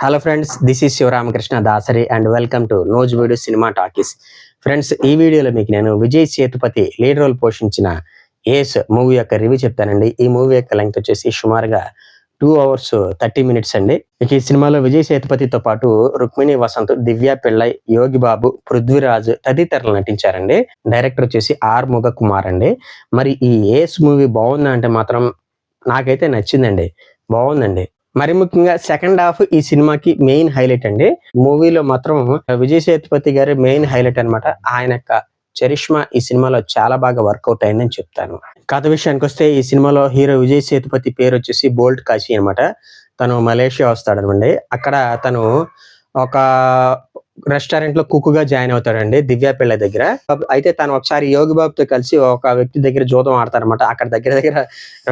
Hello friends, this is Sivaramakrishna Dasari and welcome to nose video cinema talkies. Friends, ఈ వీడియోలో మీకు నేను విజయ్ సేతుపతి లీడ్ రోల్ పోషించిన ఏస్ మూవీ యొక్క రివ్యూ చెప్తానండి. ఈ మూవీ యొక్క లెంగ్త్ వచ్చేసి సుమారుగా 2 hours 30 minutes అండి. ఇక ఈ సినిమాలో విజయ్ సేతుపతితో పాటు రుక్మిణి వసంత్, దివ్య పిళ్ళై, యోగి బాబు, పృథ్వీరాజ్ తదితరులు నటించారండి. డైరెక్టర్ వచ్చేసి ఆర్ ముగ కుమార్ అండి. మరి ఈ ఏస్ మూవీ బాగుందా అంటే మాత్రం నాకైతే నచ్చిందండి, బాగుందండి. మరి ముఖ్యంగా సెకండ్ హాఫ్ ఈ సినిమాకి మెయిన్ హైలైట్ అండి. మూవీలో మాత్రం విజయ్ సేతుపతి గారి మెయిన్ హైలైట్ అనమాట. ఆయన యొక్క చరిష్మా ఈ సినిమాలో చాలా బాగా వర్కౌట్ అయిందని చెప్తాను. కథ విషయానికి వస్తే ఈ సినిమాలో హీరో విజయ్ సేతుపతి పేరు వచ్చేసి బోల్ట్ కాశీ అనమాట. తను మలేషియా వస్తాడనమాట. అక్కడ తను ఒక రెస్టారెంట్ లో కుక్ గా జాయిన్ అవుతాడండి దివ్య పిళ్ళ దగ్గర. అయితే తను ఒకసారి యోగి బాబుతో కలిసి ఒక వ్యక్తి దగ్గర జూదం ఆడతారనమాట. అక్కడ దగ్గర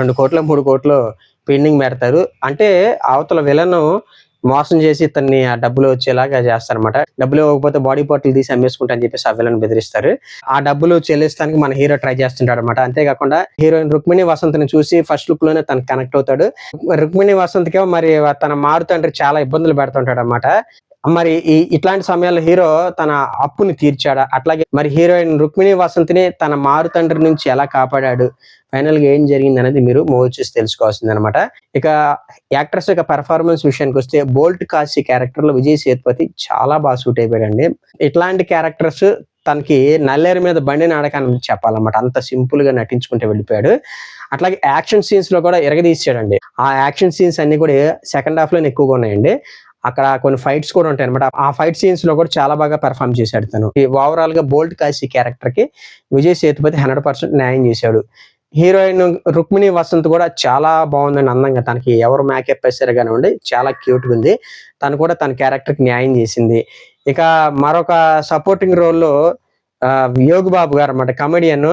2 కోట్లు 3 కోట్లు పెండింగ్ పెడతారు. అంటే అవతల విలను మోసం చేసి ఇతన్ని ఆ డబ్బులు వచ్చేలాగా చేస్తారనమాట. డబ్బులు ఇవ్వకపోతే బాడీ పార్ట్లు తీసి అమ్మేసుకుంటా అని చెప్పేసి ఆ విలను బెదిరిస్తారు. ఆ డబ్బులు చెల్లిస్తానికి మన హీరో ట్రై చేస్తుంటాడు అనమాట. అంతేకాకుండా హీరోయిన్ రుక్మిణి వసంత్ ని చూసి ఫస్ట్ లుక్ లోనే తను కనెక్ట్ అవుతాడు. రుక్మిణి వసంత్ కి మరి తన మారు తండ్రి చాలా ఇబ్బందులు పెడుతుంటాడు అనమాట. మరి ఇట్లాంటి సమయాల్లో హీరో తన అప్పుని తీర్చాడా, అట్లాగే మరి హీరోయిన్ రుక్మిణి వసంత్ ని తన మారు తండ్రి నుంచి ఎలా కాపాడాడు, ఫైనల్ గా ఏం జరిగింది అనేది మీరు మూవీ చూసి తెలుసుకోవాల్సింది అనమాట. ఇక యాక్టర్స్ యొక్క పెర్ఫార్మెన్స్ విషయానికి వస్తే బోల్ట్ కాశీ క్యారెక్టర్ లో విజయ్ సేతుపతి చాలా బాగా సూట్ అయిపోయాడండి. ఇట్లాంటి క్యారెక్టర్స్ తనకి నల్లేరు మీద బండి నాడకాన్ని చెప్పాలన్నమాట. అంత సింపుల్ గా నటించుకుంటూ వెళ్ళిపోయాడు. అట్లాగే యాక్షన్ సీన్స్ లో కూడా ఎరగదీసాడండి. ఆ యాక్షన్ సీన్స్ అన్ని కూడా సెకండ్ హాఫ్ లోనే ఎక్కువగా ఉన్నాయండి. అక్కడ కొన్ని ఫైట్స్ కూడా ఉంటాయి అనమాట. ఆ ఫైట్ సీన్స్ లో కూడా చాలా బాగా పెర్ఫార్మ్ చేశాడు తను. ఓవరాల్ గా బోల్ట్ కాశీ క్యారెక్టర్ కి విజయ్ సేతుపతి 100% న్యాయం చేశాడు. హీరోయిన్ రుక్మిణి వసంత్ కూడా చాలా బాగుందండి, అందంగా. తనకి ఎవరు మేకప్ వేసారు కానివ్వండి, చాలా క్యూట్ గా ఉంది. తను కూడా తన క్యారెక్టర్ కి న్యాయం చేసింది. ఇక మరొక సపోర్టింగ్ రోల్లో యోగి బాబు గారు అన్నమాట, కమెడియన్.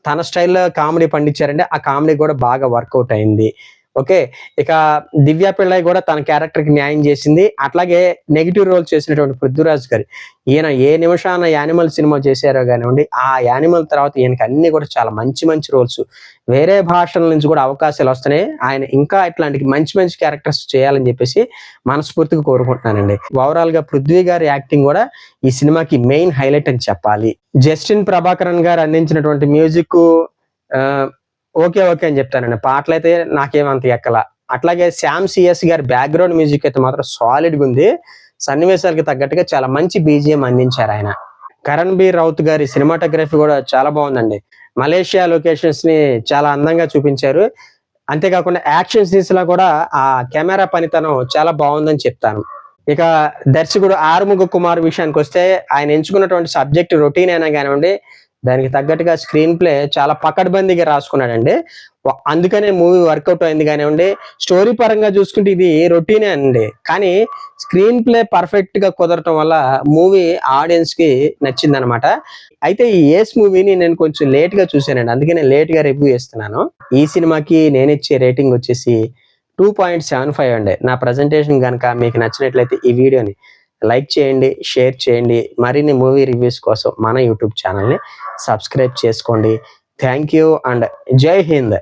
తన స్టైల్లో కామెడీ పండించారంటే ఆ కామెడీ కూడా బాగా వర్కౌట్ అయింది. ఓకే. ఇక దివ్య పిళ్ళై కూడా తన క్యారెక్టర్ కి న్యాయం చేసింది. అట్లాగే నెగిటివ్ రోల్ చేసినటువంటి పృథ్వీరాజ్ గారు, ఈయన ఏ నిమిషాన యానిమల్ సినిమా చేశారో కానివ్వండి, ఆ యానిమల్ తర్వాత ఈయనకి అన్ని కూడా చాలా మంచి మంచి రోల్స్, వేరే భాషల నుంచి కూడా అవకాశాలు వస్తున్నాయి. ఆయన ఇంకా ఇట్లాంటి మంచి మంచి క్యారెక్టర్స్ చేయాలని చెప్పేసి మనస్ఫూర్తిగా కోరుకుంటున్నానండి. ఓవరాల్ గా పృథ్వీ గారి యాక్టింగ్ కూడా ఈ సినిమాకి మెయిన్ హైలైట్ అని చెప్పాలి. జస్టిన్ ప్రభాకరన్ గారు అందించినటువంటి మ్యూజిక్ ఓకే అని చెప్తానండి. పాటలు అయితే నాకేమంత ఎక్కల. అట్లాగే శ్యామ్ సిఎస్ గారి బ్యాక్గ్రౌండ్ మ్యూజిక్ అయితే మాత్రం సాలిడ్ గా ఉంది. సన్నివేశాలకు తగ్గట్టుగా చాలా మంచి బీజిఎం అందించారు ఆయన. కరణ్ బి రౌత్ గారి సినిమాటోగ్రఫీ కూడా చాలా బాగుందండి. మలేషియా లొకేషన్స్ ని చాలా అందంగా చూపించారు. అంతేకాకుండా యాక్షన్ సీన్స్ లో కూడా ఆ కెమెరా పనితనం చాలా బాగుందని చెప్తాను. ఇక దర్శకుడు ఆర్ ముగ కుమార్ విషయానికి వస్తే ఆయన ఎంచుకున్నటువంటి సబ్జెక్ట్ రొటీన్ అయినా కానివ్వండి, దానికి తగ్గట్టుగా స్క్రీన్ ప్లే చాలా పకడ్బందీగా రాసుకున్నాడండి. అందుకనే మూవీ వర్కౌట్ అయింది కానివ్వండి. స్టోరీ పరంగా చూసుకుంటే ఇది రొటీనే అండి, కానీ స్క్రీన్ ప్లే పర్ఫెక్ట్ గా కుదరటం వల్ల మూవీ ఆడియన్స్ కి నచ్చింది అనమాట. అయితే ఈ ఏస్ మూవీని నేను కొంచెం లేట్ గా చూసానండి, అందుకే లేట్ గా రివ్యూ చేస్తున్నాను. ఈ సినిమాకి నేను ఇచ్చే రేటింగ్ వచ్చేసి 2.75 అండి. నా ప్రజెంటేషన్ కనుక మీకు నచ్చినట్లయితే ఈ వీడియోని లైక్ చేయండి, షేర్ చేయండి. మరిన్ని మూవీ రివ్యూస్ కోసం మన యూట్యూబ్ ఛానల్ని సబ్స్క్రైబ్ చేసుకోండి. థ్యాంక్ యూ అండ్ జై హింద్.